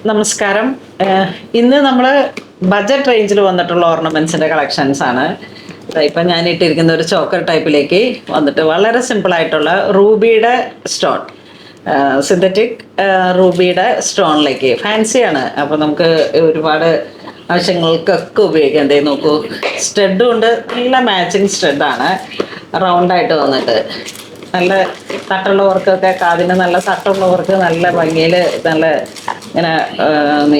നമസ്കാരം. ഇന്ന് നമ്മൾ ബഡ്ജറ്റ് റേഞ്ചിൽ വന്നിട്ടുള്ള ഓർണമെന്റ്സിന്റെ കളക്ഷൻസ് ആണ്. ഇപ്പം ഞാൻ ഇട്ടിരിക്കുന്ന ഒരു ചോക്കർ ടൈപ്പിലേക്ക് വന്നിട്ട് വളരെ സിമ്പിൾ ആയിട്ടുള്ള റൂബിയുടെ സ്റ്റോൺ, സിന്തറ്റിക് റൂബിയുടെ സ്റ്റോണിലേക്ക് ഫാൻസിയാണ്. അപ്പോൾ നമുക്ക് ഒരുപാട് ആവശ്യങ്ങൾക്കൊക്കെ ഉപയോഗിക്കാം. എന്തേ നോക്കൂ, സ്റ്റഡും ഉണ്ട്, നല്ല മാച്ചിങ് സ്റ്റഡാണ്, റൗണ്ടായിട്ട് വന്നിട്ട് നല്ല തട്ടുള്ള വർക്കൊക്കെ, കാതിന് നല്ല തട്ടുള്ളവർക്ക് നല്ല ഭംഗിയിൽ നല്ല ഇങ്ങനെ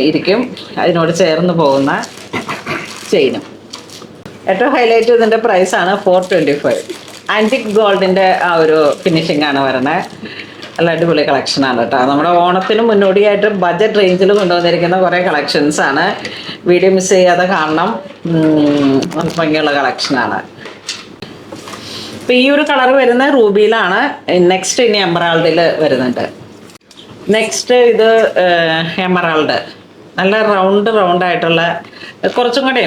ഇരിക്കും. അതിനോട് ചേർന്ന് പോകുന്ന ചെയിനും. ഏറ്റവും ഹൈലൈറ്റ് ഇതിൻ്റെ പ്രൈസാണ് 425. ആൻറ്റിക് ഗോൾഡിൻ്റെ ആ ഒരു ഫിനിഷിംഗ് ആണ് വരണേ. നല്ല അടിപൊളി കളക്ഷനാണ് കേട്ടോ. നമ്മുടെ ഓണത്തിന് മുന്നോടിയായിട്ട് ബഡ്ജറ്റ് റേഞ്ചിൽ കൊണ്ടുവന്നിരിക്കുന്ന കുറേ കളക്ഷൻസാണ്. വീഡിയോ മിസ് ചെയ്യാതെ കാണണം. ഭംഗിയുള്ള കളക്ഷനാണ്. ഇപ്പം ഈ ഒരു കളർ വരുന്ന റൂബിയിലാണ്. നെക്സ്റ്റ് ഇനി എമറാൾഡിൽ വരുന്നുണ്ട്. നെക്സ്റ്റ് ഇത് എമറാൾഡ്, നല്ല റൗണ്ടായിട്ടുള്ള, കുറച്ചും കൂടെ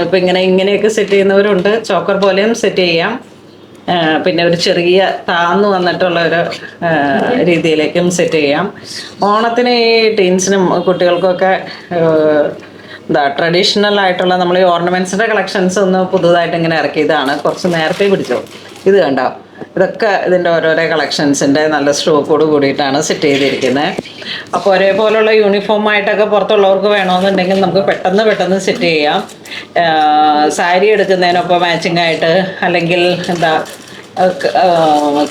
ഇപ്പം ഇങ്ങനെയൊക്കെ സെറ്റ് ചെയ്യുന്നവരുണ്ട്. ചോക്കർ പോലെയും സെറ്റ് ചെയ്യാം. പിന്നെ ഒരു ചെറിയ താന്നു വന്നിട്ടുള്ള ഒരു രീതിയിലേക്കും സെറ്റ് ചെയ്യാം. ഓണത്തിന് ഈ ടീൻസിനും കുട്ടികൾക്കൊക്കെ ട്രഡീഷണൽ ആയിട്ടുള്ള നമ്മൾ ഈ ഓർണമെന്റ്സിന്റെ കളക്ഷൻസ് ഒന്ന് പുതുതായിട്ട് ഇങ്ങനെ ഇറക്കിയതാണ്. കുറച്ച് നേരത്തെ പിടിച്ചു. ഇത് കണ്ടോ, ഇതൊക്കെ ഇതിൻ്റെ ഓരോരോ കളക്ഷൻസിൻ്റെ നല്ല സ്റ്റോക്കോട് കൂടിയിട്ടാണ് സെറ്റ് ചെയ്തിരിക്കുന്നത്. അപ്പോൾ ഒരേപോലുള്ള യൂണിഫോം ആയിട്ടൊക്കെ പുറത്തുള്ളവർക്ക് വേണമെന്നുണ്ടെങ്കിൽ നമുക്ക് പെട്ടെന്ന് സെറ്റ് ചെയ്യാം. സാരി എടുക്കുന്നതിനൊപ്പം മാച്ചിങ് ആയിട്ട്, അല്ലെങ്കിൽ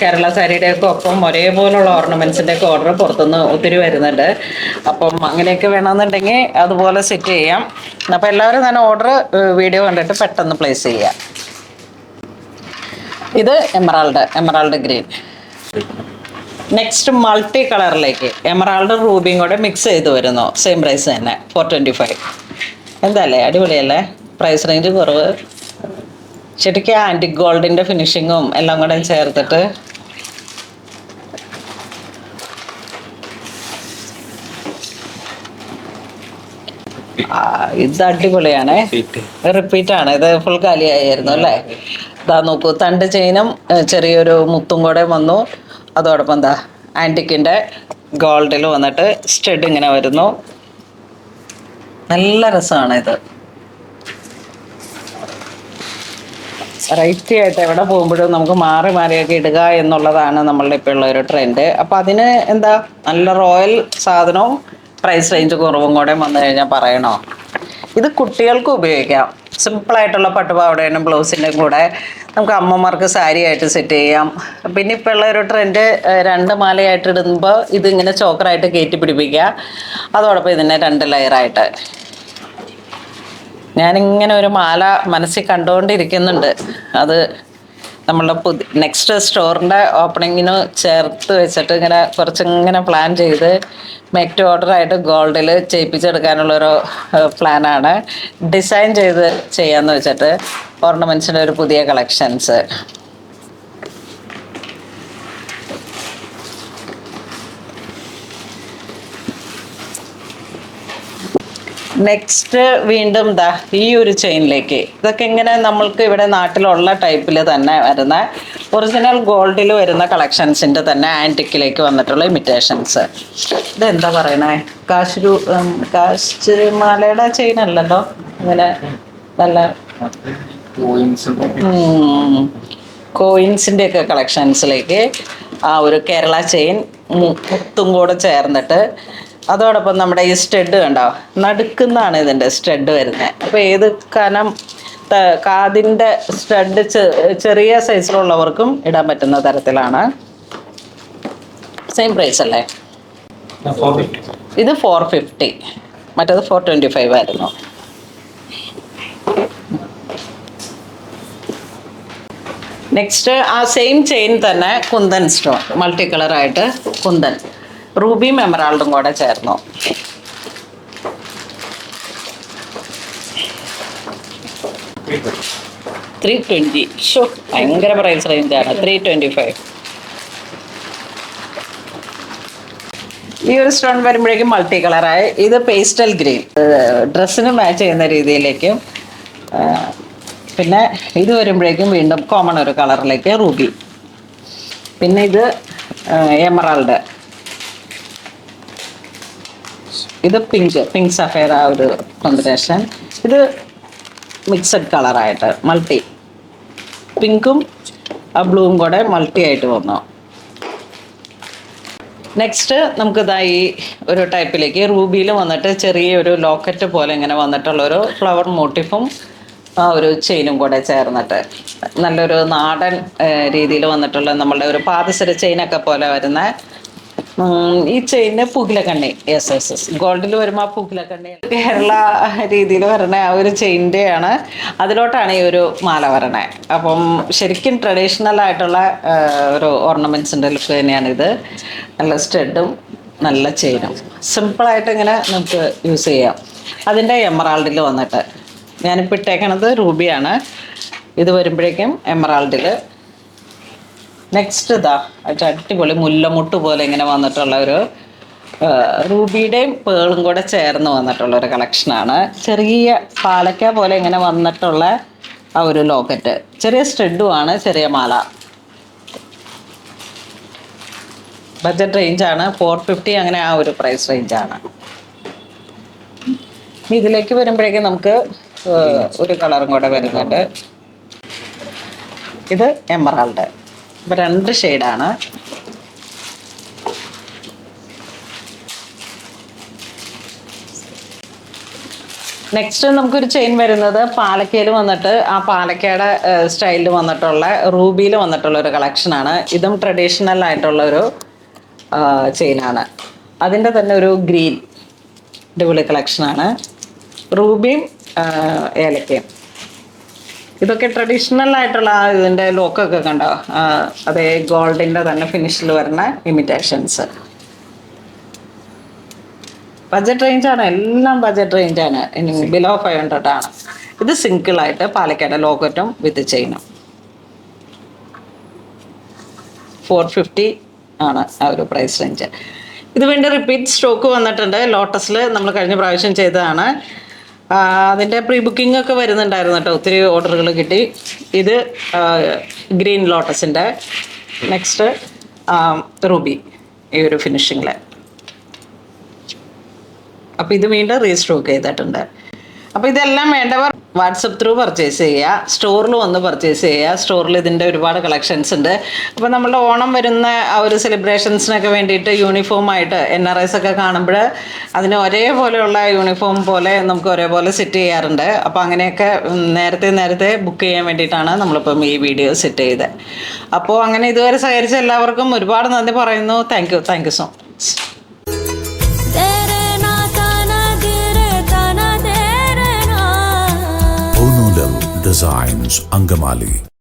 കേരള സാരിയുടെയൊക്കെ ഒപ്പം ഒരേപോലുള്ള ഓർണമെൻറ്റ്സിൻ്റെയൊക്കെ ഓർഡർ പുറത്തുനിന്ന് ഒത്തിരി വരുന്നുണ്ട്. അപ്പം അങ്ങനെയൊക്കെ വേണമെന്നുണ്ടെങ്കിൽ അതുപോലെ സെറ്റ് ചെയ്യാം. അപ്പോൾ എല്ലാവരും തന്നെ ഓർഡർ വീഡിയോ കണ്ടിട്ട് പെട്ടെന്ന് പ്ലേസ് ചെയ്യാം. ഇത് എമറാൾഡ് ഗ്രീൻ. നെക്സ്റ്റ് മൾട്ടി കളറിലേക്ക് എമറാൾഡ് റൂബിയും കൂടെ മിക്സ് ചെയ്ത് വരുന്നു. സെയിം പ്രൈസ് തന്നെ, 425. എന്താല്ലേ, അടിപൊളിയല്ലേ? പ്രൈസ് റേഞ്ച് കുറവ്. ശരിക്കും ആൻറ്റിക് ഗോൾഡിൻ്റെ ഫിനിഷിങ്ങും എല്ലാം കൂടെ ചേർത്തിട്ട് ഇത് അടിപൊളിയാണ്. റിപ്പീറ്റാണ്. ഇത് ഫുൾ കാലിയായിരുന്നു അല്ലേ? ഇതാ നോക്കൂ, തണ്ട് ചെയിനും ചെറിയൊരു മുത്തും കൂടെ വന്നു. അതോടൊപ്പം ആൻറ്റിക്കിൻ്റെ ഗോൾഡിൽ വന്നിട്ട് സ്റ്റഡ് ഇങ്ങനെ വരുന്നു. നല്ല രസമാണ് ഇത്. വെറൈറ്റി ആയിട്ട് എവിടെ പോകുമ്പോഴും നമുക്ക് മാറിയൊക്കെ ഇടുക എന്നുള്ളതാണ് നമ്മളുടെ ഇപ്പോൾ ഉള്ള ഒരു ട്രെൻഡ്. അപ്പം അതിന് നല്ല റോയൽ സാധനവും പ്രൈസ് റേഞ്ച് കുറവും കൂടെ വന്നു കഴിഞ്ഞാൽ പറയണോ. ഇത് കുട്ടികൾക്ക് ഉപയോഗിക്കാം. സിമ്പിളായിട്ടുള്ള പട്ടുപാവടേനും ബ്ലൗസിൻ്റെയും കൂടെ നമുക്ക് അമ്മമാർക്ക് സാരി ആയിട്ട് സെറ്റ് ചെയ്യാം. പിന്നെ ഇപ്പോൾ ഉള്ള ഒരു ട്രെൻഡ് 2 മാലയായിട്ട് ഇടുമ്പോൾ ഇതിങ്ങനെ ചോക്കറായിട്ട് കയറ്റി പിടിപ്പിക്കുക. അതോടൊപ്പം ഇതിനെ 2 ലെയറായിട്ട്. ഞാനിങ്ങനെ ഒരു മാല മനസ്സിൽ കണ്ടുകൊണ്ടിരിക്കുന്നുണ്ട്. അത് നമ്മളുടെ നെക്സ്റ്റ് സ്റ്റോറിൻ്റെ ഓപ്പണിങ്ങിന് ചേർത്ത് വെച്ചിട്ട് കുറച്ചിങ്ങനെ പ്ലാൻ ചെയ്ത് മേക്ക് ടു ഓർഡർ ആയിട്ട് ഗോൾഡിൽ ചെയ്യിപ്പിച്ചെടുക്കാനുള്ളൊരു പ്ലാനാണ്. ഡിസൈൻ ചെയ്ത് ചെയ്യാമെന്ന് വെച്ചിട്ട് ഓർണമെൻറ്റ്സിൻ്റെ ഒരു പുതിയ കളക്ഷൻസ്. നെക്സ്റ്റ് വീണ്ടും ഈ ഒരു ചെയിനിലേക്ക്. ഇതൊക്കെ ഇങ്ങനെ നമ്മൾക്ക് ഇവിടെ നാട്ടിലുള്ള ടൈപ്പിൽ തന്നെ വരുന്ന ഒറിജിനൽ ഗോൾഡിൽ വരുന്ന കളക്ഷൻസിൻ്റെ തന്നെ ആൻറ്റിക്കിലേക്ക് വന്നിട്ടുള്ള ഇമിറ്റേഷൻസ്. ഇതെന്താ പറയണേ, കാശ് മാലയുടെ ചെയിൻ അല്ലല്ലോ, ഇങ്ങനെ നല്ല കോയിൻസിൻ്റെ ഒക്കെ കളക്ഷൻസിലേക്ക് ആ ഒരു കേരള ചെയിൻ മുത്തും കൂടെ ചേർന്നിട്ട്, അതോടൊപ്പം നമ്മുടെ ഈ സ്റ്റഡ് കണ്ടോ, നടുക്കുന്നാണ് ഇതിൻ്റെ സ്റ്റഡ് വരുന്നത്. അപ്പോൾ ഏത് കനം കാതിൻ്റെ സ്റ്റഡ് ചെറിയ സൈസിലുള്ളവർക്കും ഇടാൻ പറ്റുന്ന തരത്തിലാണ്. സെയിം പ്രൈസ് അല്ലേ? ഇത് 450, മറ്റേത് 425 ആയിരുന്നു. നെക്സ്റ്റ് ആ സെയിം ചെയിൻ തന്നെ കുന്തൻ സ്റ്റോൺ, മൾട്ടി കളറായിട്ട് കുന്തൻ, റൂബിയും എമറാൾഡും കൂടെ ചേർന്നു. $320. ഭയങ്കര പ്രൈസ് റേഞ്ചാണ്. 325. ഈ ഒരു സ്റ്റോൺ വരുമ്പോഴേക്കും മൾട്ടി കളറായി. ഇത് പേസ്റ്റൽ ഗ്രീൻ, ഡ്രസ്സിന് മാച്ച് ചെയ്യുന്ന രീതിയിലേക്കും. പിന്നെ ഇത് വരുമ്പോഴേക്കും വീണ്ടും കോമൺ ഒരു കളറിലേക്ക് റൂബി. പിന്നെ ഇത് എമറാൾഡ്. ഇത് പിങ്ക് സഫയർ ആ ഒരു കോമ്പിനേഷൻ. ഇത് മിക്സഡ് കളറായിട്ട് മൾട്ടി പിങ്കും ബ്ലൂവും കൂടെ മൾട്ടി ആയിട്ട് വന്നു. നെക്സ്റ്റ് നമുക്കിതാ ഈ ഒരു ടൈപ്പിലേക്ക് റൂബിയിൽ വന്നിട്ട് ചെറിയൊരു ലോക്കറ്റ് പോലെ ഇങ്ങനെ വന്നിട്ടുള്ളൊരു ഫ്ലവർ മോട്ടിഫും ആ ഒരു ചെയിനും കൂടെ ചേർന്നിട്ട് നല്ലൊരു നാടൻ രീതിയിൽ വന്നിട്ടുള്ള നമ്മളുടെ ഒരു പാദസര ചെയിനൊക്കെ പോലെ വരുന്ന ഈ ചെയിന് പുകിലക്കണ്ണി. യെസ് ഗോൾഡിൽ വരുമ്പോൾ ആ പുകിലക്കണ്ണി കേരള രീതിയിൽ വരണ ആ ഒരു ചെയിൻ്റെയാണ്. അതിലോട്ടാണ് ഈ ഒരു മാല വരണേ. അപ്പം ശരിക്കും ട്രഡീഷണൽ ആയിട്ടുള്ള ഒരു ഓർണമെൻറ്റ്സിൻ്റെ ലുക്ക് തന്നെയാണിത്. നല്ല സ്റ്റഡും നല്ല ചെയിനും സിമ്പിളായിട്ട് ഇങ്ങനെ നമുക്ക് യൂസ് ചെയ്യാം. അതിൻ്റെ എമറാൾഡിൽ വന്നിട്ട് ഞാനിപ്പോൾ ഇട്ടേക്കണത് റൂബിയാണ്. ഇത് വരുമ്പോഴേക്കും എമറാൾഡിൽ. നെക്സ്റ്റ് ഇതാ അടിപൊളി മുല്ലമുട്ട് പോലെ ഇങ്ങനെ വന്നിട്ടുള്ള ഒരു റൂബിയുടെയും പേളും കൂടെ ചേർന്ന് വന്നിട്ടുള്ള ഒരു കളക്ഷനാണ്. ചെറിയ പാലക്ക പോലെ ഇങ്ങനെ വന്നിട്ടുള്ള ആ ഒരു ലോക്കറ്റ്, ചെറിയ സ്റ്റഡുമാണ്, ചെറിയ മാല. ബഡ്ജറ്റ് റേഞ്ചാണ്, 450 അങ്ങനെ ആ ഒരു പ്രൈസ് റേഞ്ചാണ്. ഇതിലേക്ക് വരുമ്പോഴേക്കും നമുക്ക് ഒരു കളറും കൂടെ വരുന്നുണ്ട്. ഇത് എമറാൾഡ്. ഇപ്പം 2 ഷെയ്ഡാണ്. നെക്സ്റ്റ് നമുക്കൊരു ചെയിൻ വരുന്നത് പാലക്കയിൽ വന്നിട്ട് ആ പാലക്കയുടെ സ്റ്റൈലിൽ വന്നിട്ടുള്ള റൂബിയിൽ വന്നിട്ടുള്ള ഒരു കളക്ഷനാണ്. ഇതും ട്രഡീഷണൽ ആയിട്ടുള്ള ഒരു ചെയിനാണ്. അതിൻ്റെ തന്നെ ഒരു ഗ്രീൻ അടിപൊളി കളക്ഷനാണ്. റൂബിയും ഏലക്കയും ഇതൊക്കെ ട്രഡീഷണൽ ആയിട്ടുള്ള ഇതിൻ്റെ ലോക്കൊക്കെ കണ്ടോ, അതേ ഗോൾഡിൻ്റെ തന്നെ ഫിനിഷിൽ വരുന്ന ഇമിറ്റേഷൻസ്. ബഡ്ജറ്റ് റേഞ്ചാണ്, എല്ലാം ബഡ്ജറ്റ് റേഞ്ചാണ്. ഇനി ബിലോ 500 ആണ്. ഇത് സിംഗിളായിട്ട് പാലക്കാട് ലോക്കറ്റും വിത്ത് ചെയിനും 450 ആണ് ആ ഒരു പ്രൈസ് റേഞ്ച്. ഇത് വേണ്ടി റിപ്പീറ്റ് സ്റ്റോക്ക് വന്നിട്ടുണ്ട്. ലോട്ടസിൽ നമ്മൾ കഴിഞ്ഞ പ്രാവശ്യം ചെയ്തതാണ്. അതിൻ്റെ പ്രീ ബുക്കിംഗ് ഒക്കെ വരുന്നുണ്ടായിരുന്നു കേട്ടോ, ഒത്തിരി ഓർഡറുകൾ കിട്ടി. ഇത് ഗ്രീൻ ലോട്ടസിൻ്റെ. നെക്സ്റ്റ് റൂബി ഈ ഒരു ഫിനിഷിങ്ങിൽ. അപ്പോൾ ഇത് വീണ്ടും റീസ്റ്റോക്ക് ചെയ്തിട്ടുണ്ട്. അപ്പോൾ ഇതെല്ലാം വേണ്ടവർ വാട്സപ്പ് ത്രൂ പർച്ചേസ് ചെയ്യുക, സ്റ്റോറിൽ വന്ന് പർച്ചേസ് ചെയ്യുക. സ്റ്റോറിൽ ഇതിൻ്റെ ഒരുപാട് കളക്ഷൻസ് ഉണ്ട്. അപ്പോൾ നമ്മളുടെ ഓണം വരുന്ന ആ ഒരു സെലിബ്രേഷൻസിനൊക്കെ വേണ്ടിയിട്ട് യൂണിഫോമായിട്ട് NRIs ഒക്കെ കാണുമ്പോൾ അതിന് ഒരേപോലെയുള്ള യൂണിഫോം പോലെ നമുക്ക് ഒരേപോലെ സെറ്റ് ചെയ്യാറുണ്ട്. അപ്പോൾ അങ്ങനെയൊക്കെ നേരത്തെ ബുക്ക് ചെയ്യാൻ വേണ്ടിയിട്ടാണ് നമ്മളിപ്പം ഈ വീഡിയോ സെറ്റ് ചെയ്തത്. അപ്പോൾ അങ്ങനെ ഇതുവരെ സഹകരിച്ച എല്ലാവർക്കും ഒരുപാട് നന്ദി പറയുന്നു. Thank you so much. Designs Angamali.